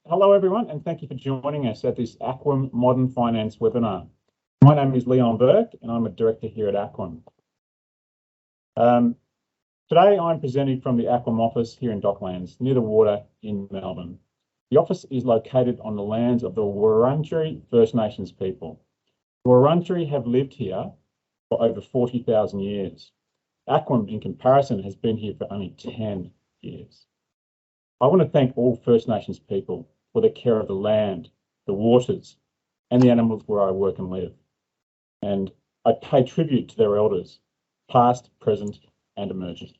Hello everyone, and thank you for joining us at this Aquam Modern Finance webinar. My name is Leon Burke and I'm a director here at Aquam. Today I'm presenting from the Aquam office here in Docklands, near the water in Melbourne. The office is located on the lands of the Wurundjeri First Nations people. The Wurundjeri have lived here for over 40,000 years. Aquam, in comparison, has been here for only 10 years. I want to thank all First Nations people for the care of the land, the waters, and the animals where I work and live. And I pay tribute to their elders, past, present, and emerging.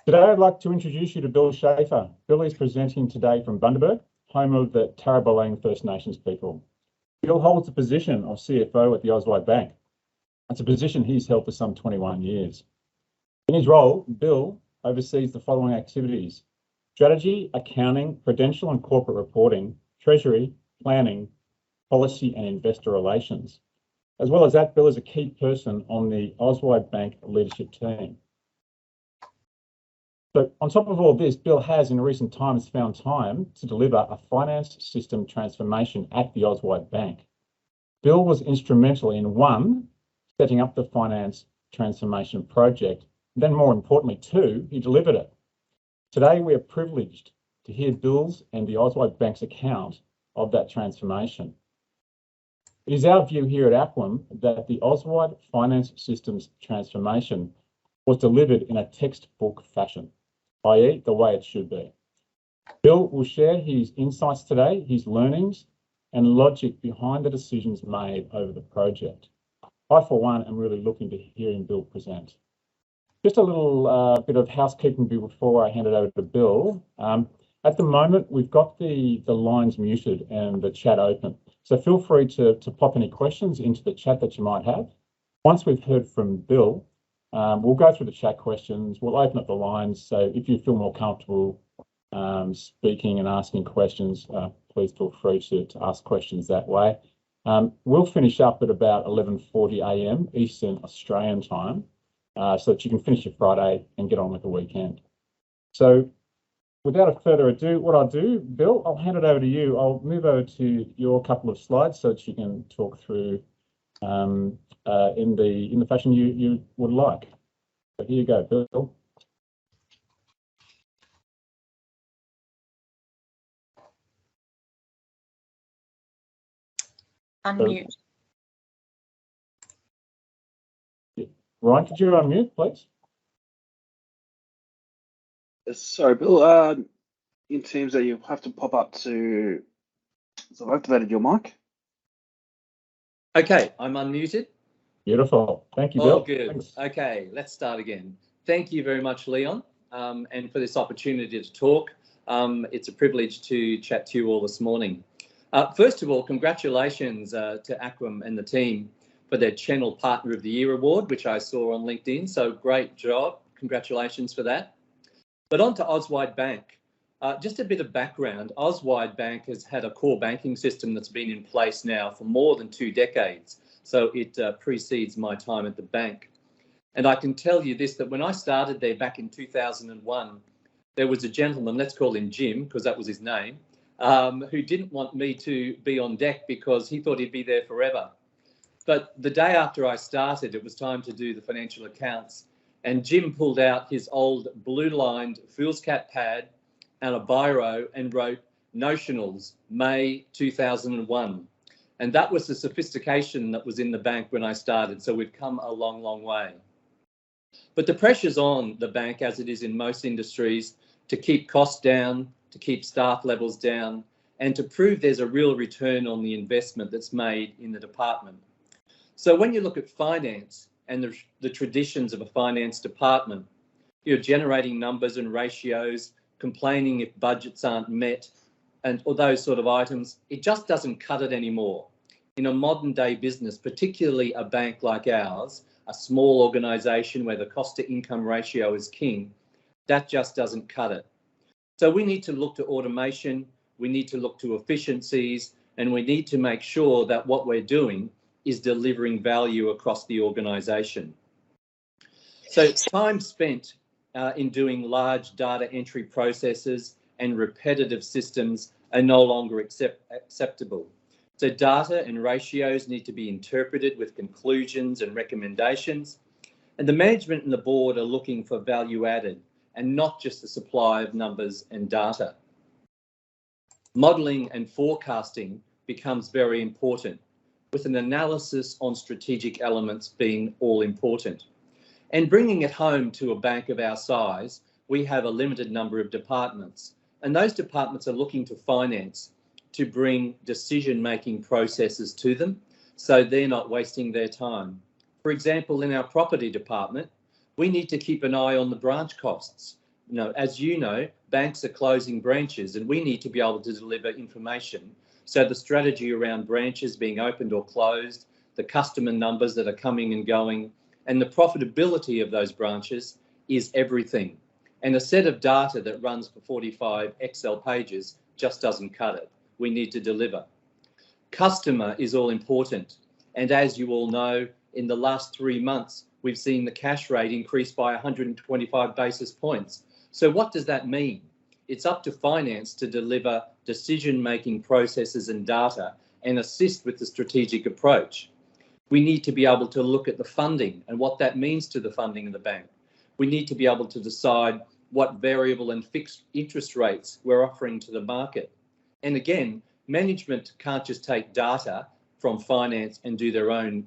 Today, I'd like to introduce you to Bill Schaefer. Bill is presenting today from Bundaberg, home of the Tarraballang First Nations people. Bill holds the position of CFO at the Auswide Bank. It's a position he's held for some 21 years. In his role, Bill oversees the following activities: strategy, accounting, prudential and corporate reporting, treasury, planning, policy and investor relations. As well as that, Bill is a key person on the Auswide Bank leadership team. So on top of all this, Bill has in recent times found time to deliver a finance system transformation at the Auswide Bank. Bill was instrumental in one, setting up the finance transformation project. Then more importantly, two, he delivered it. Today, we are privileged to hear Bill's and the Auswide Bank's account of that transformation. It is our view here at Aquam that the Auswide Finance Systems transformation was delivered in a textbook fashion, i.e. the way it should be. Bill will share his insights today, his learnings, and logic behind the decisions made over the project. I, for one, am really looking to hearing Bill present. Just a little bit of housekeeping before I hand it over to Bill. At the moment, we've got the lines muted and the chat open. So feel free to pop any questions into the chat that you might have. Once we've heard from Bill, we'll go through the chat questions. We'll open up the lines. So if you feel more comfortable speaking and asking questions, please feel free to ask questions that way. We'll finish up at about 11:40 a.m. Eastern Australian time, so that you can finish your Friday and get on with the weekend. So without further ado, what I'll do, Bill, I'll hand it over to you. I'll move over to your couple of slides so that you can talk through in the fashion you would like. So here you go, Bill. Unmute. Ryan, could you unmute, please? Sorry, Bill. In Teams, that you have to pop up to. So I've activated your mic. Okay, I'm unmuted. Beautiful. Thank you, Bill. Oh, good. Thanks. Okay, let's start again. Thank you very much, Leon, and for this opportunity to talk. It's a privilege to chat to you all this morning. First of all, congratulations to Aquam and the team for their Channel Partner of the Year award, which I saw on LinkedIn. So great job. Congratulations for that. But on to Auswide Bank. Just a bit of background. Auswide Bank has had a core banking system that's been in place now for more than 2 decades. So it precedes my time at the bank. And I can tell you this, that when I started there back in 2001, there was a gentleman, let's call him Jim, because that was his name, who didn't want me to be on deck because he thought he'd be there forever. But the day after I started, it was time to do the financial accounts, and Jim pulled out his old blue-lined foolscap pad and a biro and wrote notionals, May 2001. And that was the sophistication that was in the bank when I started. So we've come a long, long way. But the pressure's on the bank, as it is in most industries, to keep costs down, to keep staff levels down, and to prove there's a real return on the investment that's made in the department. So when you look at finance and the traditions of a finance department, you're generating numbers and ratios, complaining if budgets aren't met, and all those sort of items, it just doesn't cut it anymore. In a modern day business, particularly a bank like ours, a small organisation where the cost to income ratio is king, that just doesn't cut it. So we need to look to automation, we need to look to efficiencies, and we need to make sure that what we're doing is delivering value across the organisation. So time spent in doing large data entry processes and repetitive systems are no longer acceptable. So data and ratios need to be interpreted with conclusions and recommendations. And the management and the board are looking for value added and not just the supply of numbers and data. Modelling and forecasting becomes very important, with an analysis on strategic elements being all important. And bringing it home to a bank of our size, we have a limited number of departments, and those departments are looking to finance to bring decision-making processes to them so they're not wasting their time. For example, in our property department, we need to keep an eye on the branch costs. As you know, banks are closing branches and we need to be able to deliver information. So the strategy around branches being opened or closed, the customer numbers that are coming and going, and the profitability of those branches is everything. And a set of data that runs for 45 Excel pages just doesn't cut it. We need to deliver. Customer is all important. And as you all know, in the last 3 months, we've seen the cash rate increase by 125 basis points. So what does that mean? It's up to finance to deliver decision-making processes and data and assist with the strategic approach. We need to be able to look at the funding and what that means to the funding of the bank. We need to be able to decide what variable and fixed interest rates we're offering to the market. And again, management can't just take data from finance and do their own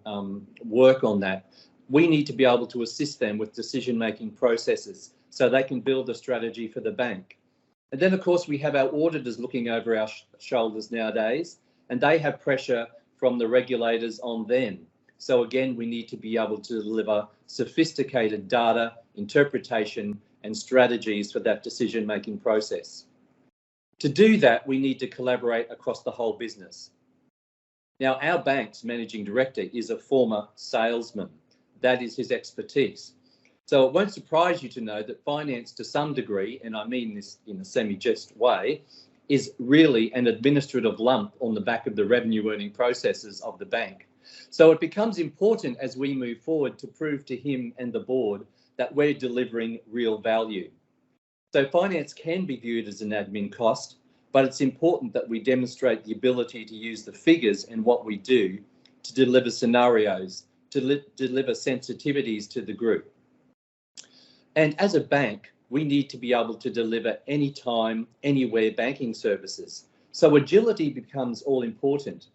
work on that. We need to be able to assist them with decision-making processes so they can build a strategy for the bank. And then, of course, we have our auditors looking over our shoulders nowadays, and they have pressure from the regulators on them. So again, we need to be able to deliver sophisticated data, interpretation, and strategies for that decision-making process. To do that, we need to collaborate across the whole business. Now, our bank's managing director is a former salesman. That is his expertise. So it won't surprise you to know that finance, to some degree, and I mean this in a semi-jest way, is really an administrative lump on the back of the revenue earning processes of the bank. So it becomes important as we move forward to prove to him and the board that we're delivering real value. So finance can be viewed as an admin cost, but it's important that we demonstrate the ability to use the figures and what we do to deliver scenarios, to deliver sensitivities to the group. And as a bank, we need to be able to deliver anytime, anywhere banking services. So agility becomes all important.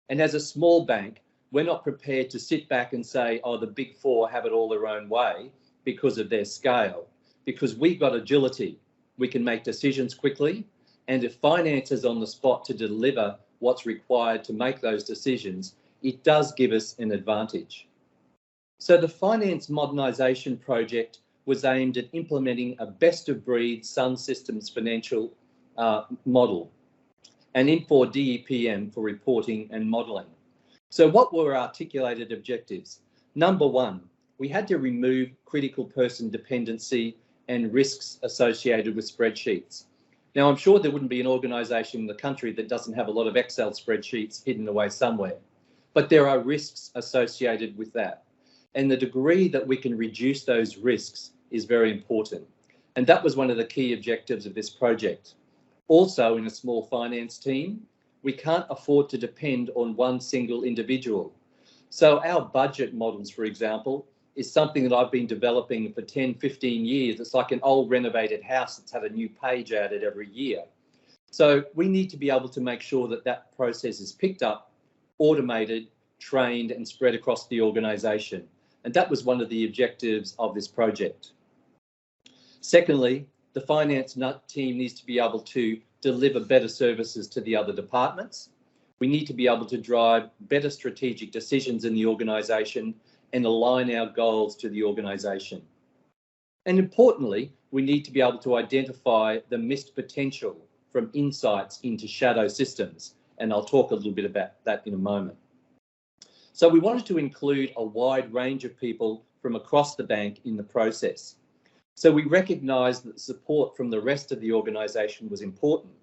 And as a small bank, we're not prepared to sit back and say, oh, the big four have it all their own way because of their scale. Because we've got agility, we can make decisions quickly. And if finance is on the spot to deliver what's required to make those decisions, it does give us an advantage. So the finance modernisation project was aimed at implementing a best-of-breed Sun Systems financial model, and Infor DEPM for reporting and modelling. So what were articulated objectives? Number one, we had to remove critical person dependency and risks associated with spreadsheets. Now, I'm sure there wouldn't be an organisation in the country that doesn't have a lot of Excel spreadsheets hidden away somewhere, but there are risks associated with that. And the degree that we can reduce those risks is very important. And that was one of the key objectives of this project. Also, in a small finance team, we can't afford to depend on one single individual. So our budget models, for example, is something that I've been developing for 10, 15 years. It's like an old renovated house that's had a new page added every year. So we need to be able to make sure that that process is picked up, automated, trained, and spread across the organisation. And that was one of the objectives of this project. Secondly, the finance team needs to be able to deliver better services to the other departments. We need to be able to drive better strategic decisions in the organisation and align our goals to the organisation. And importantly, we need to be able to identify the missed potential from insights into shadow systems. And I'll talk a little bit about that in a moment. So we wanted to include a wide range of people from across the bank in the process. So we recognised that support from the rest of the organisation was important.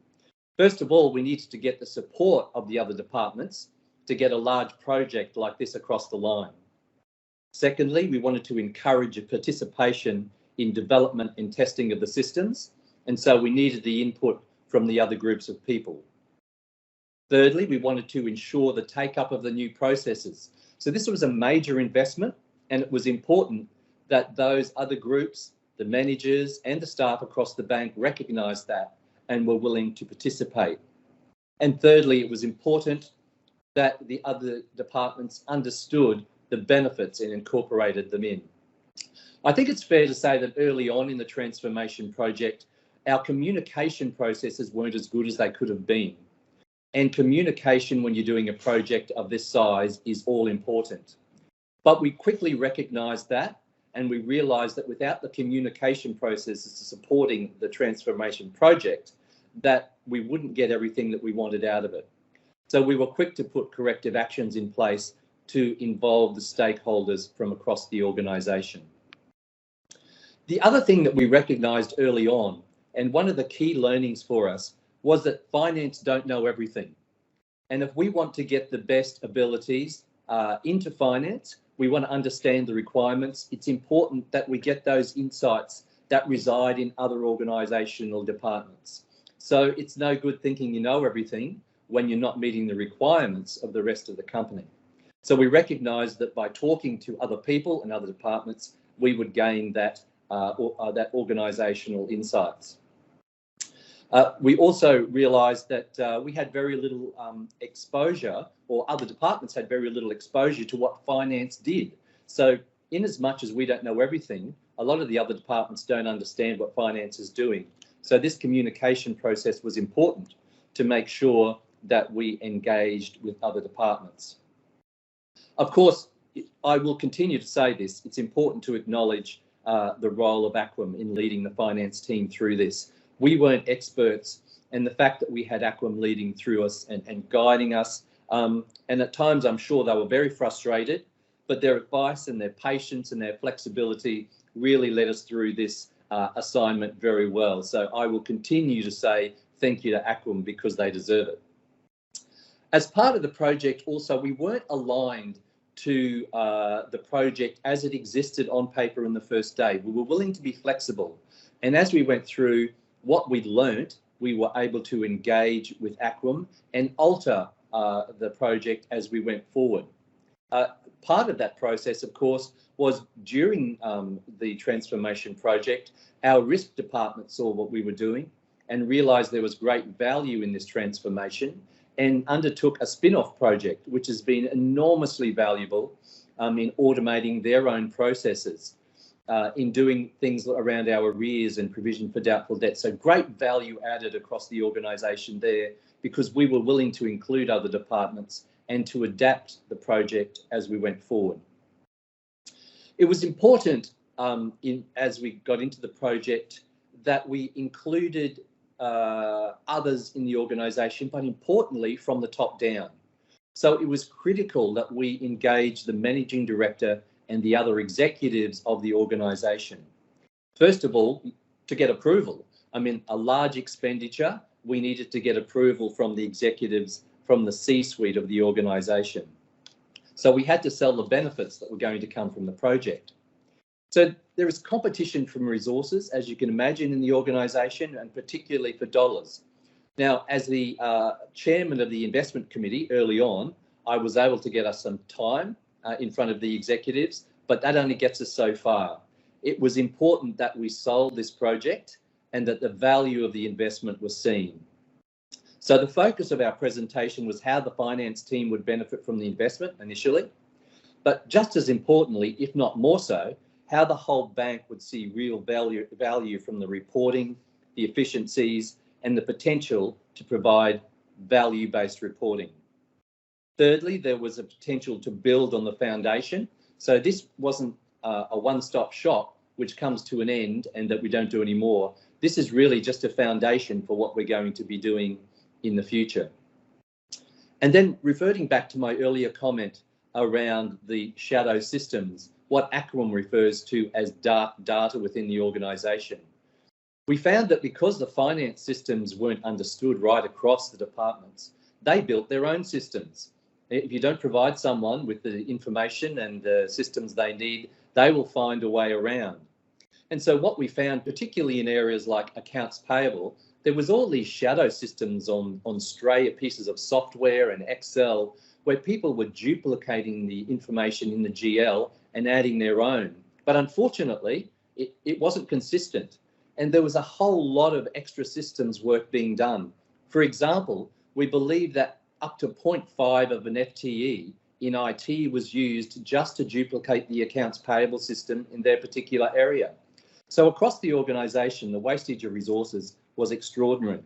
First of all, we needed to get the support of the other departments to get a large project like this across the line. Secondly, we wanted to encourage a participation in development and testing of the systems, and so we needed the input from the other groups of people. Thirdly, we wanted to ensure the take-up of the new processes. So this was a major investment, and it was important that those other groups, the managers and the staff across the bank, recognised that and were willing to participate. And thirdly, it was important that the other departments understood the benefits and incorporated them in. I think it's fair to say that early on in the transformation project, our communication processes weren't as good as they could have been. And communication when you're doing a project of this size is all important. But we quickly recognised that, and we realised that without the communication processes supporting the transformation project, that we wouldn't get everything that we wanted out of it. So we were quick to put corrective actions in place to involve the stakeholders from across the organisation. The other thing that we recognised early on, and one of the key learnings for us, was that finance don't know everything. And if we want to get the best abilities into finance, we want to understand the requirements. It's important that we get those insights that reside in other organisational departments. So it's no good thinking you know everything when you're not meeting the requirements of the rest of the company. So we recognised that by talking to other people and other departments, we would gain that organisational insights. We also realised that we had very little exposure, or other departments had very little exposure to what finance did. So in as much as we don't know everything, a lot of the other departments don't understand what finance is doing. So this communication process was important to make sure that we engaged with other departments. Of course, I will continue to say this, it's important to acknowledge the role of Aquam in leading the finance team through this. We weren't experts, and the fact that we had Aquam leading through us and guiding us, and at times I'm sure they were very frustrated, but their advice and their patience and their flexibility really led us through this assignment very well. So I will continue to say thank you to Aquam because they deserve it. As part of the project also, we weren't aligned to the project as it existed on paper in the first day. We were willing to be flexible. And as we went through what we'd learnt, we were able to engage with Aquam and alter the project as we went forward. Part of that process, of course, was during the transformation project, our risk department saw what we were doing and realised there was great value in this transformation and undertook a spin-off project, which has been enormously valuable in automating their own processes, in doing things around our arrears and provision for doubtful debt. So great value added across the organisation there because we were willing to include other departments and to adapt the project as we went forward. It was important as we got into the project that we included others in the organisation, but importantly from the top down. So it was critical that we engage the managing director and the other executives of the organisation. First of all, to get approval. I mean, a large expenditure, we needed to get approval from the executives from the C-suite of the organisation. So we had to sell the benefits that were going to come from the project. So there is competition from resources, as you can imagine, in the organisation, and particularly for dollars. Now, as the chairman of the investment committee early on, I was able to get us some time in front of the executives, but that only gets us so far. It was important that we sold this project and that the value of the investment was seen. So the focus of our presentation was how the finance team would benefit from the investment initially, but just as importantly, if not more so, how the whole bank would see real value from the reporting, the efficiencies, and the potential to provide value-based reporting. Thirdly, there was a potential to build on the foundation. So this wasn't a one-stop shop which comes to an end and that we don't do anymore. This is really just a foundation for what we're going to be doing in the future. And then reverting back to my earlier comment around the shadow systems, what Aquam refers to as dark data within the organisation. We found that because the finance systems weren't understood right across the departments, they built their own systems. If you don't provide someone with the information and the systems they need, they will find a way around. And so what we found, particularly in areas like accounts payable, there was all these shadow systems on stray pieces of software and Excel where people were duplicating the information in the GL and adding their own. But unfortunately, it wasn't consistent. And there was a whole lot of extra systems work being done. For example, we believe that up to 0.5 of an FTE in IT was used just to duplicate the accounts payable system in their particular area. So across the organisation, the wastage of resources was extraordinary.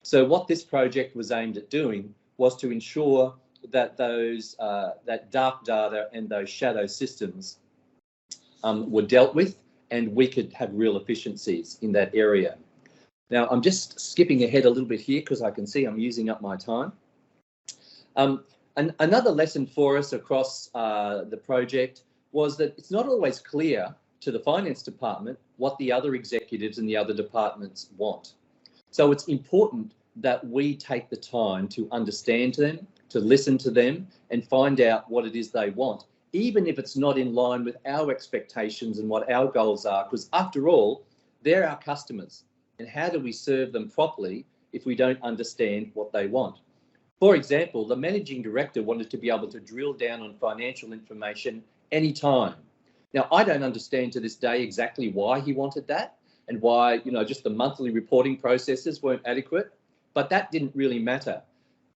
So what this project was aimed at doing was to ensure that those that dark data and those shadow systems were dealt with, and we could have real efficiencies in that area. Now, I'm just skipping ahead a little bit here because I can see I'm using up my time. Another lesson for us across the project was that it's not always clear to the finance department what the other executives and the other departments want. So it's important that we take the time to understand them, to listen to them, and find out what it is they want, even if it's not in line with our expectations and what our goals are, because after all, they're our customers. And how do we serve them properly if we don't understand what they want? For example, the managing director wanted to be able to drill down on financial information anytime. Now, I don't understand to this day exactly why he wanted that and why, just the monthly reporting processes weren't adequate, but that didn't really matter.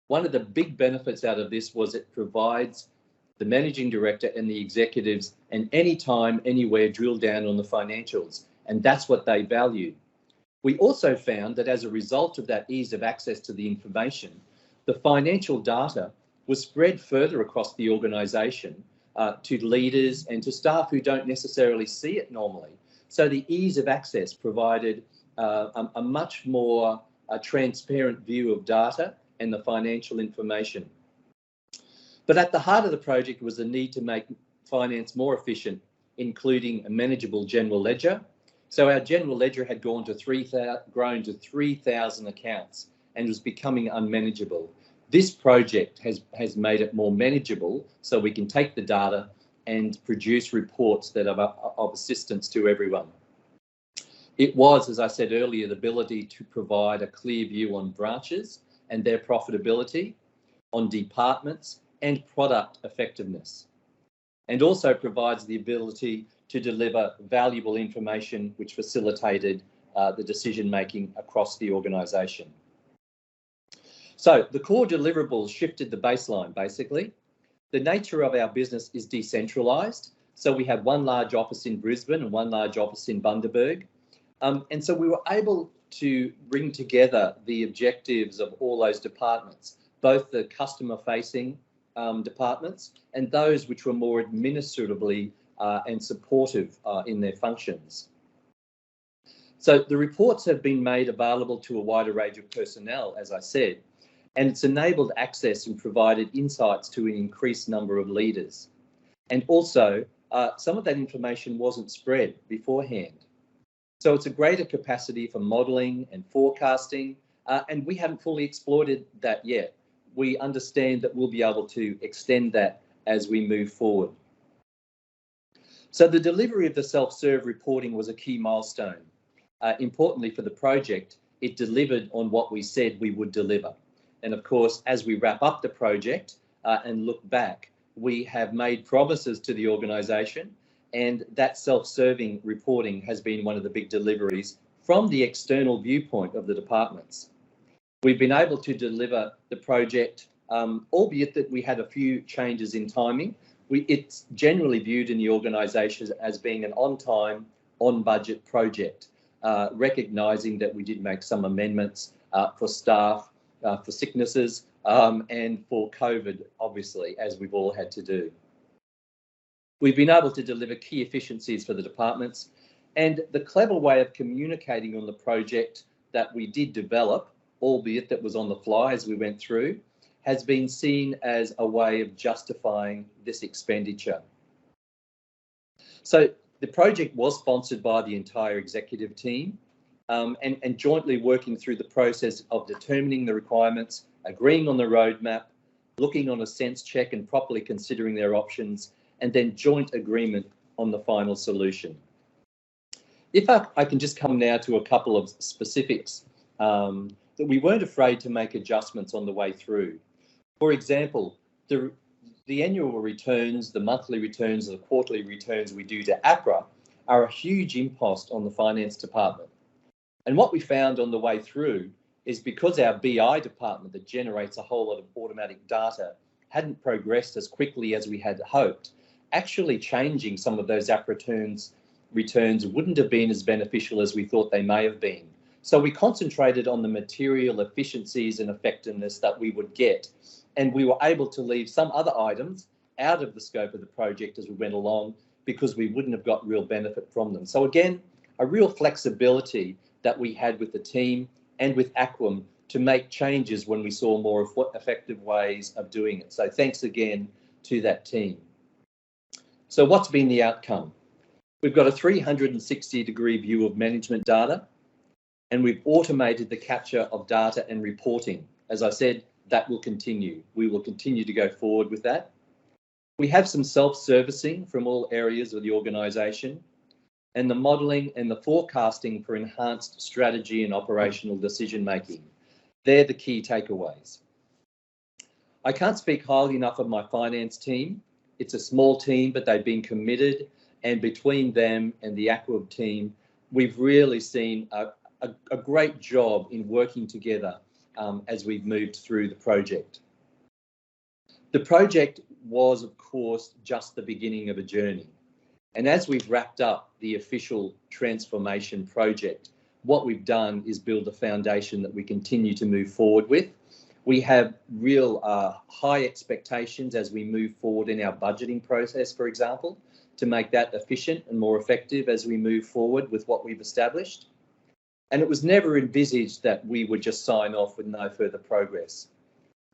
One of the big benefits out of this was it provides the managing director and the executives an anytime, anywhere drill down on the financials, and that's what they valued. We also found that as a result of that ease of access to the information, the financial data was spread further across the organisation to leaders and to staff who don't necessarily see it normally. So the ease of access provided a much more transparent view of data and the financial information. But at the heart of the project was the need to make finance more efficient, including a manageable general ledger. So our general ledger had grown to 3,000 accounts and was becoming unmanageable. This project has made it more manageable so we can take the data and produce reports that are of assistance to everyone. It was, as I said earlier, the ability to provide a clear view on branches and their profitability, on departments and product effectiveness, and also provides the ability to deliver valuable information which facilitated the decision making across the organisation. So the core deliverables shifted the baseline, basically. The nature of our business is decentralised. So we have one large office in Brisbane and one large office in Bundaberg. And so we were able to bring together the objectives of all those departments, both the customer-facing departments and those which were more administratively and supportive in their functions. So the reports have been made available to a wider range of personnel, as I said, and it's enabled access and provided insights to an increased number of leaders. And also, some of that information wasn't spread beforehand. So it's a greater capacity for modelling and forecasting, and we haven't fully exploited that yet. We understand that we'll be able to extend that as we move forward. So the delivery of the self-serve reporting was a key milestone. Importantly for the project, it delivered on what we said we would deliver. And of course, as we wrap up the project and look back, we have made promises to the organisation, and that self-serving reporting has been one of the big deliveries from the external viewpoint of the departments. We've been able to deliver the project, albeit that we had a few changes in timing. It's generally viewed in the organisation as being an on-time, on-budget project, recognising that we did make some amendments for staff, for sicknesses, and for COVID, obviously, as we've all had to do. We've been able to deliver key efficiencies for the departments, and the clever way of communicating on the project that we did develop, albeit that was on the fly as we went through, has been seen as a way of justifying this expenditure. So the project was sponsored by the entire executive team and jointly working through the process of determining the requirements, agreeing on the roadmap, looking on a sense check and properly considering their options, and then joint agreement on the final solution. If I can just come now to a couple of specifics, that we weren't afraid to make adjustments on the way through. For example, the annual returns, the monthly returns, the quarterly returns we do to APRA are a huge impost on the finance department. And what we found on the way through is because our BI department that generates a whole lot of automatic data hadn't progressed as quickly as we had hoped, actually changing some of those APRA returns wouldn't have been as beneficial as we thought they may have been. So we concentrated on the material efficiencies and effectiveness that we would get, and we were able to leave some other items out of the scope of the project as we went along because we wouldn't have got real benefit from them. So again, a real flexibility that we had with the team and with Aquam to make changes when we saw more effective ways of doing it. So thanks again to that team. So what's been the outcome? We've got a 360-degree view of management data, and we've automated the capture of data and reporting. As I said, that will continue. We will continue to go forward with that. We have some self-servicing from all areas of the organisation, and the modelling and the forecasting for enhanced strategy and operational decision-making. They're the key takeaways. I can't speak highly enough of my finance team. It's a small team, but they've been committed, and between them and the Aquam team, we've really seen a great job in working together as we've moved through the project. The project was, of course, just the beginning of a journey. And as we've wrapped up the official transformation project, what we've done is build a foundation that we continue to move forward with. We have real high expectations as we move forward in our budgeting process, for example, to make that efficient and more effective as we move forward with what we've established. And it was never envisaged that we would just sign off with no further progress.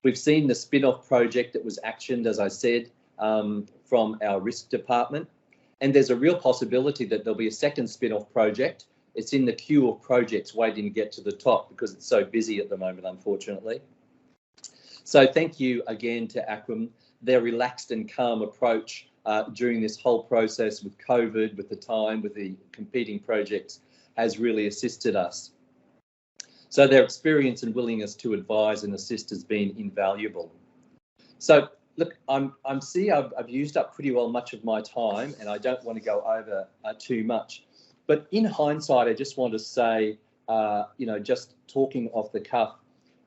We've seen the spin-off project that was actioned, as I said, from our risk department. And there's a real possibility that there'll be a second spin-off project. It's in the queue of projects waiting to get to the top because it's so busy at the moment, unfortunately. So thank you again to Aquam. Their relaxed and calm approach during this whole process with COVID, with the time, with the competing projects, has really assisted us. So their experience and willingness to advise and assist has been invaluable. So look, I've used up pretty well much of my time, and I don't want to go over too much. But in hindsight, I just want to say, just talking off the cuff,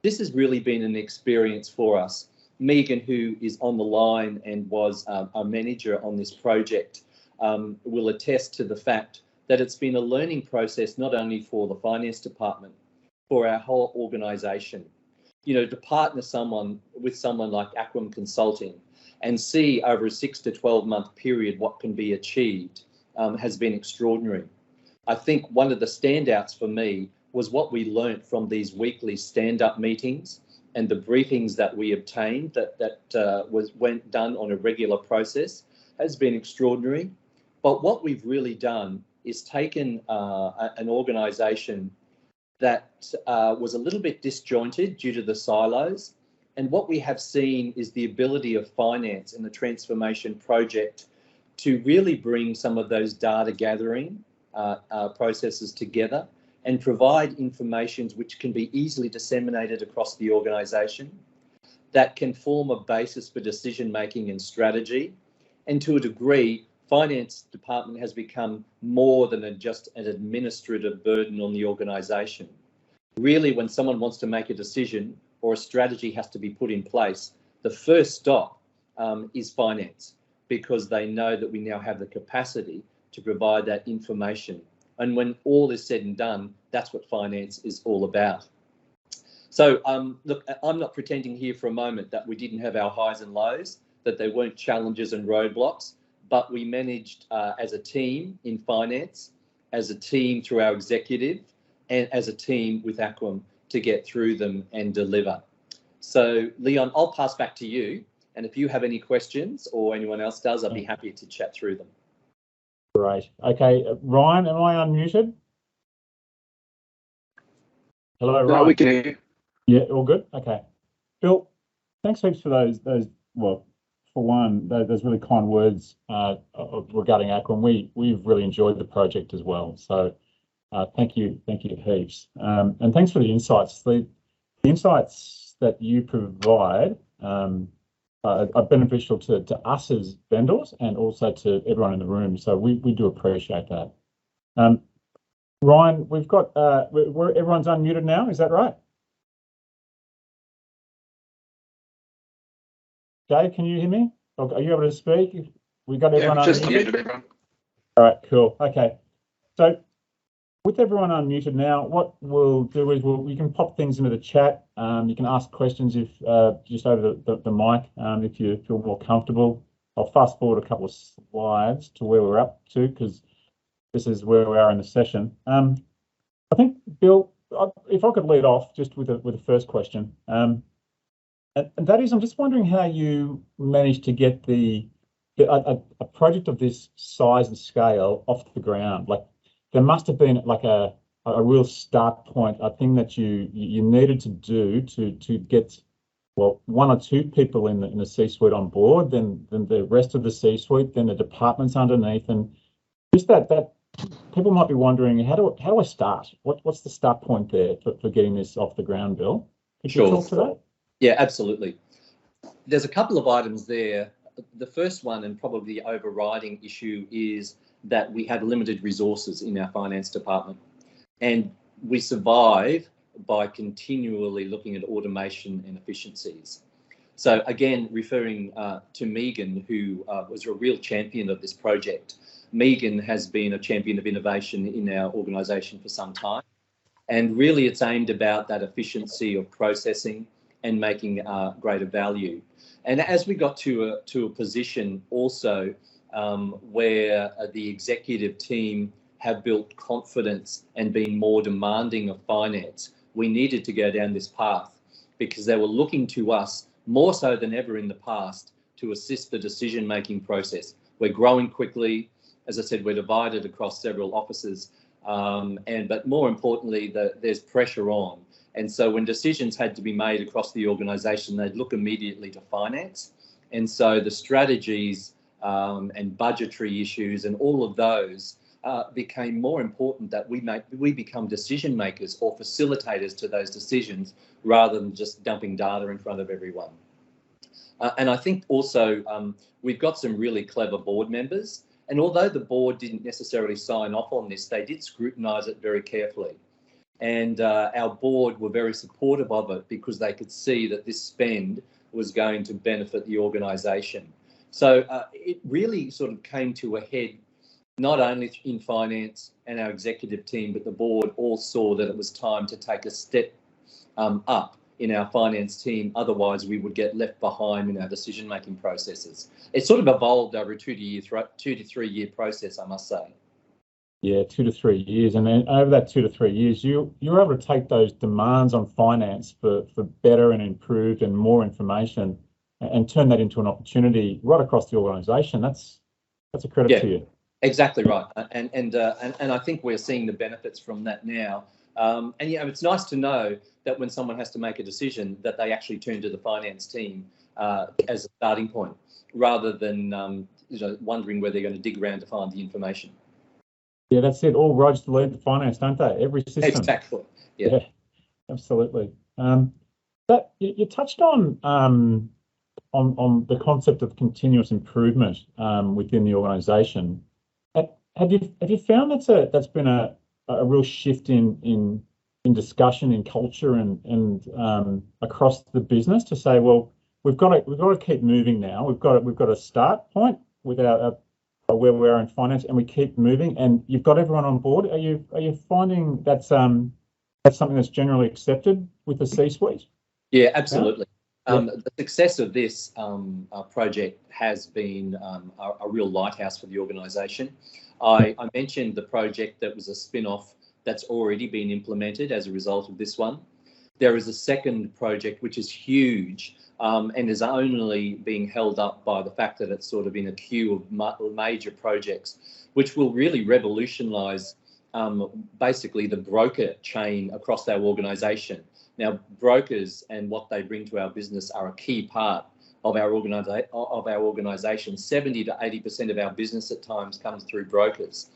this has really been an experience for us. Megan, who is on the line and was a manager on this project, will attest to the fact that it's been a learning process, not only for the finance department, for our whole organisation. To partner with someone like Aquam Consulting and see over a 6 to 12 month period what can be achieved has been extraordinary. I think one of the standouts for me was what we learnt from these weekly stand-up meetings and the briefings that we obtained went done on a regular process has been extraordinary. But what we've really done is taken an organisation that was a little bit disjointed due to the silos. And what we have seen is the ability of finance in the transformation project to really bring some of those data gathering processes together and provide information which can be easily disseminated across the organisation, that can form a basis for decision making and strategy. And to a degree, finance department has become more than just an administrative burden on the organisation. Really, when someone wants to make a decision or a strategy has to be put in place, the first stop is finance, because they know that we now have the capacity to provide that information. And when all is said and done, that's what finance is all about. So look, I'm not pretending here for a moment that we didn't have our highs and lows, that there weren't challenges and roadblocks, but we managed as a team in finance, as a team through our executive, and as a team with Aquam to get through them and deliver. So Leon, I'll pass back to you. And if you have any questions or anyone else does, I'd be happy to chat through them. Great. Okay, Ryan, am I unmuted? Hello, Ryan. No, we can hear you. Yeah, all good? Okay. Bill, thanks heaps for those well, for one, those really kind words regarding Aquam. We've really enjoyed the project as well. So Thank you heaps. And thanks for the insights. The insights that you provide are beneficial to us as vendors and also to everyone in the room. So we do appreciate that. Ryan, we've got, everyone's unmuted now, is that right? Dave, can you hear me? Are you able to speak? We got everyone unmuted? Just unmuted everyone. All right, cool. Okay. So with everyone unmuted now, what we'll do is we can pop things into the chat. You can ask questions if just over the mic if you feel more comfortable. I'll fast forward a couple of slides to where we're up to because this is where we are in the session. I think, Bill, if I could lead off just with the first question, and that is, I'm just wondering how you managed to get a project of this size and scale off the ground. Like, there must have been like a real start point, a thing that you needed to do to get, well, one or two people in the C-suite on board, then the rest of the C-suite, then the departments underneath, and just that people might be wondering, how do I start? What's the start point there for getting this off the ground, Bill? Could you talk to that? Yeah, absolutely. There's a couple of items there. The first one, and probably the overriding issue, is that we have limited resources in our finance department, and we survive by continually looking at automation and efficiencies. So again, referring to Megan, who was a real champion of this project. Megan has been a champion of innovation in our organisation for some time, and really it's aimed about that efficiency of processing and making greater value. And as we got to a position also where the executive team have built confidence and been more demanding of finance, we needed to go down this path because they were looking to us more so than ever in the past to assist the decision-making process. We're growing quickly. As I said, we're divided across several offices, but more importantly, there's pressure on. And so when decisions had to be made across the organisation, they'd look immediately to finance. And so the strategies and budgetary issues and all of those became more important, that we become decision makers or facilitators to those decisions rather than just dumping data in front of everyone. And I think also we've got some really clever board members. And although the board didn't necessarily sign off on this, they did scrutinise it very carefully. And our board were very supportive of it because they could see that this spend was going to benefit the organisation. So it really sort of came to a head, not only in finance and our executive team, but the board all saw that it was time to take a step up in our finance team. Otherwise, we would get left behind in our decision-making processes. It sort of evolved over a 2 to 3 year process, I must say. Yeah, 2 to 3 years. And then over that 2 to 3 years, you were able to take those demands on finance for better and improved and more information and turn that into an opportunity right across the organisation. That's a credit to you. Exactly right. And I think we're seeing the benefits from that now. And it's nice to know that when someone has to make a decision, that they actually turn to the finance team as a starting point, rather than wondering where they're going to dig around to find the information. Yeah, that's it. All roads lead to finance, don't they? Every system. Exactly. Yeah, absolutely. But you touched on the concept of continuous improvement within the organisation. Have you found that's been a real shift in discussion, in culture, and across the business to say, well, we've got to keep moving now. We've got a start point with our where we are in finance, and we keep moving. And you've got everyone on board. Are you finding that's something that's generally accepted with the C-suite? Yeah, absolutely. Yeah. The success of this project has been a real lighthouse for the organisation. I mentioned the project that was a spin-off that's already been implemented as a result of this one. There is a second project which is huge and is only being held up by the fact that it's sort of in a queue of major projects, which will really revolutionise basically the broker chain across our organisation. Now, brokers and what they bring to our business are a key part of our organisation. 70 to 80% of our business at times comes through brokers.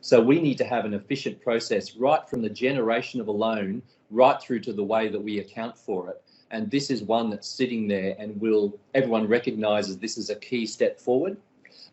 So we need to have an efficient process right from the generation of a loan right through to the way that we account for it. And this is one that's sitting there, and everyone recognises this is a key step forward.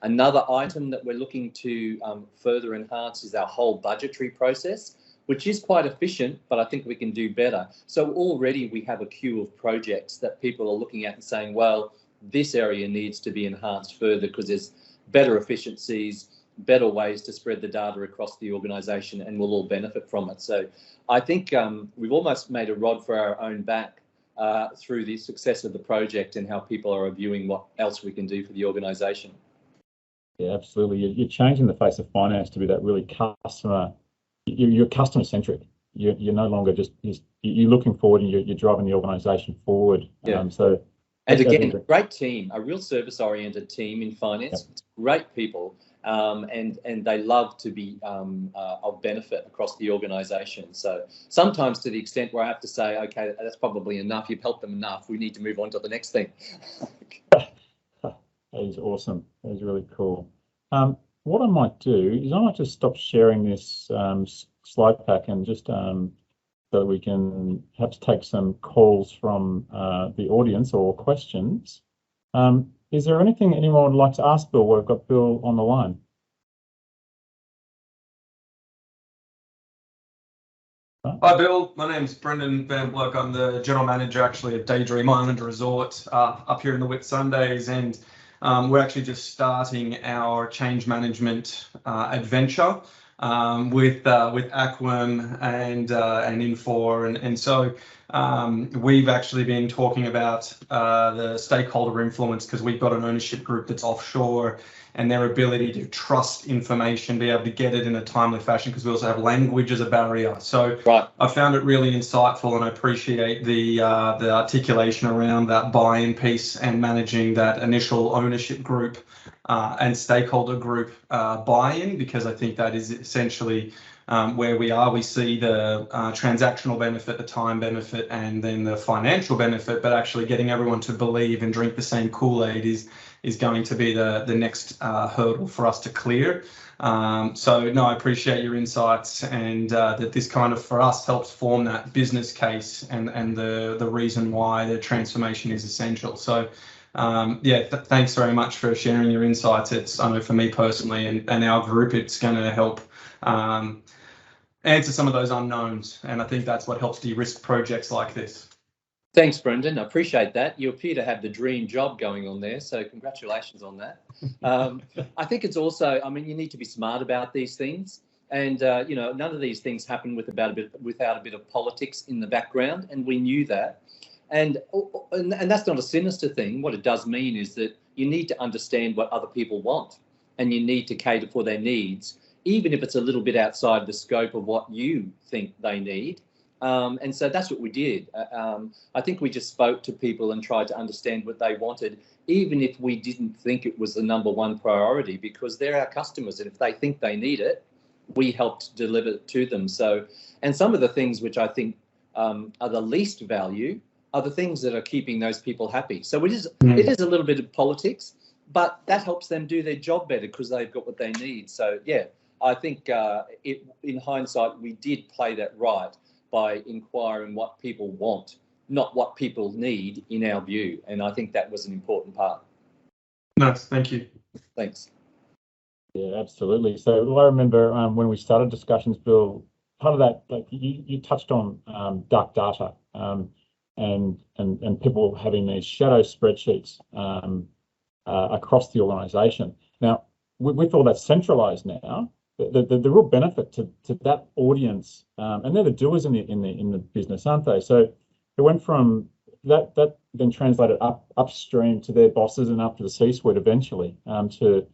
Another item that we're looking to further enhance is our whole budgetary process, which is quite efficient, but I think we can do better. So already we have a queue of projects that people are looking at and saying, well, this area needs to be enhanced further because there's better efficiencies, better ways to spread the data across the organisation, and we'll all benefit from it. So I think we've almost made a rod for our own back through the success of the project and how people are viewing what else we can do for the organisation. Yeah, absolutely. You're changing the face of finance to be that really customer. You're customer centric. You're no longer just you're looking forward, and you're driving the organisation forward. Yeah. And again, a great team, a real service-oriented team in finance. Yep. Great people, and they love to be of benefit across the organisation. So sometimes to the extent where I have to say, okay, that's probably enough. You've helped them enough. We need to move on to the next thing. That is awesome. That is really cool. What I might do is I might just stop sharing this slide pack and just so that we can perhaps take some calls from the audience or questions. Is there anything anyone would like to ask Bill? We've got Bill on the line. Hi Bill, my name's Brendan Van Block. I'm the General Manager actually at Daydream Island Resort up here in the Whitsundays, and we're actually just starting our change management adventure with Aquam and Infor, and so we've actually been talking about the stakeholder influence, because we've got an ownership group that's offshore, and their ability to trust information, be able to get it in a timely fashion, because we also have language as a barrier. So right. I found it really insightful, and I appreciate the articulation around that buy-in piece and managing that initial ownership group and stakeholder group buy-in, because I think that is essentially where we are. We see the transactional benefit, the time benefit, and then the financial benefit, but actually getting everyone to believe and drink the same Kool-Aid is going to be the next hurdle for us to clear. So no, I appreciate your insights, and that this kind of for us helps form that business case and the reason why the transformation is essential. So yeah, thanks very much for sharing your insights. I know for me personally and our group, it's going to help answer some of those unknowns, and I think that's what helps de-risk projects like this. Thanks, Brendan. I appreciate that. You appear to have the dream job going on there, so congratulations on that. I think it's also, I mean, you need to be smart about these things, and you know, none of these things happen without a bit of politics in the background, and we knew that. And that's not a sinister thing. What it does mean is that you need to understand what other people want, and you need to cater for their needs, even if it's a little bit outside the scope of what you think they need. And so that's what we did. I think we just spoke to people and tried to understand what they wanted, even if we didn't think it was the #1 priority, because they're our customers. And if they think they need it, we helped deliver it to them. So, and some of the things which I think are the least value are the things that are keeping those people happy. So it is a little bit of politics, but that helps them do their job better because they've got what they need. So yeah, I think in hindsight, we did play that right by inquiring what people want, not what people need in our view. And I think that was an important part. Nice, thank you. Thanks. Yeah, absolutely. So I remember when we started discussions, Bill, part of that, like you touched on dark data and people having these shadow spreadsheets across the organisation. Now, with all that centralised now, the real benefit to that audience, and they're the doers in the business, aren't they? So it went from that then translated upstream to their bosses and up to the C-suite eventually. So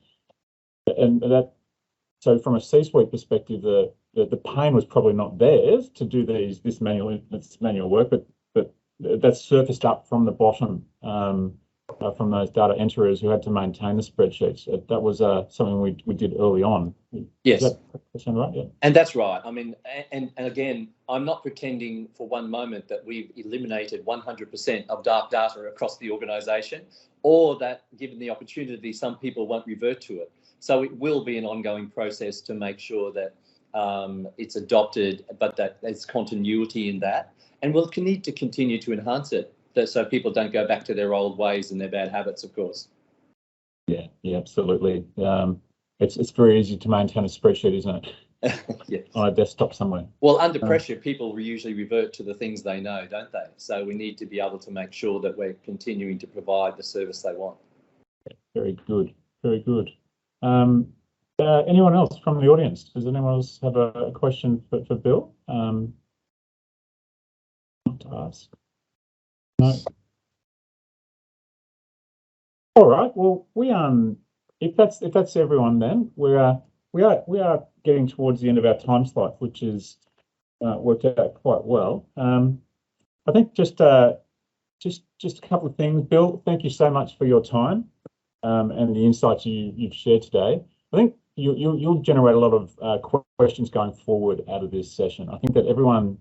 from a C-suite perspective, the pain was probably not theirs to do this manual work, but that's surfaced up from the bottom. From those data enterers who had to maintain the spreadsheets. That was something we did early on. Yes. Is that right? Yeah. And that's right. I mean, and again, I'm not pretending for one moment that we've eliminated 100% of dark data across the organisation, or that given the opportunity, some people won't revert to it. So it will be an ongoing process to make sure that it's adopted, but that there's continuity in that. And we'll need to continue to enhance it so people don't go back to their old ways and their bad habits, of course. Yeah, absolutely. It's very easy to maintain a spreadsheet, isn't it? Yes. On a desktop somewhere. Well, under pressure, people usually revert to the things they know, don't they? So we need to be able to make sure that we're continuing to provide the service they want. Very good. Very good. Anyone else from the audience? Does anyone else have a question for Bill? To ask? No. All right. Well, if that's everyone, then we are getting towards the end of our time slot, which is worked out quite well. I think just a couple of things. Bill, thank you so much for your time and the insights you've shared today. I think you'll generate a lot of questions going forward out of this session. I think that everyone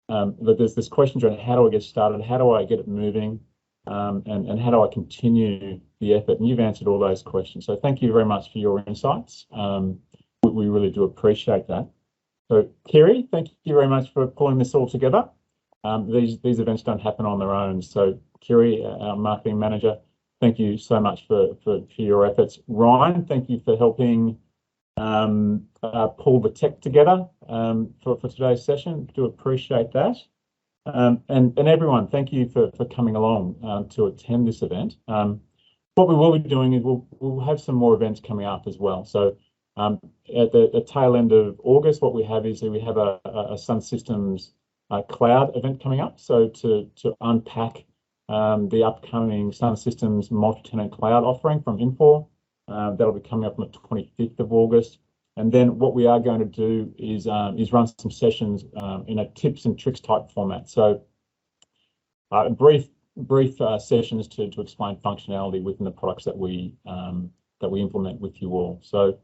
that there's this questions around how do I get started, how do I get it moving, and how do I continue the effort? And you've answered all those questions. So thank you very much for your insights. We really do appreciate that. So Kerry, thank you very much for pulling this all together. These events don't happen on their own. So Kerry, our marketing manager, thank you so much for your efforts. Ryan, thank you for helping pull the tech together for today's session. Do appreciate that. And everyone, thank you for coming along to attend this event. What we will be doing is we'll have some more events coming up as well. So at the tail end of August, what we have is we have a Sun Systems cloud event coming up. So to unpack the upcoming Sun Systems multi-tenant cloud offering from Infor, that'll be coming up on the 25th of August. And then what we are going to do is run some sessions in a tips and tricks type format. So brief sessions to explain functionality within the products that we implement with you all. So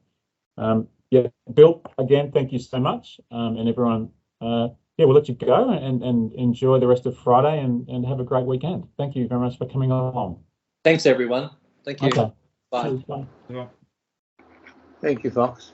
yeah, Bill, again, thank you so much, and everyone. Yeah, we'll let you go and enjoy the rest of Friday and have a great weekend. Thank you very much for coming along. Thanks, everyone. Thank you. Okay. Bye. Cheers, bye. Thank you, Fox.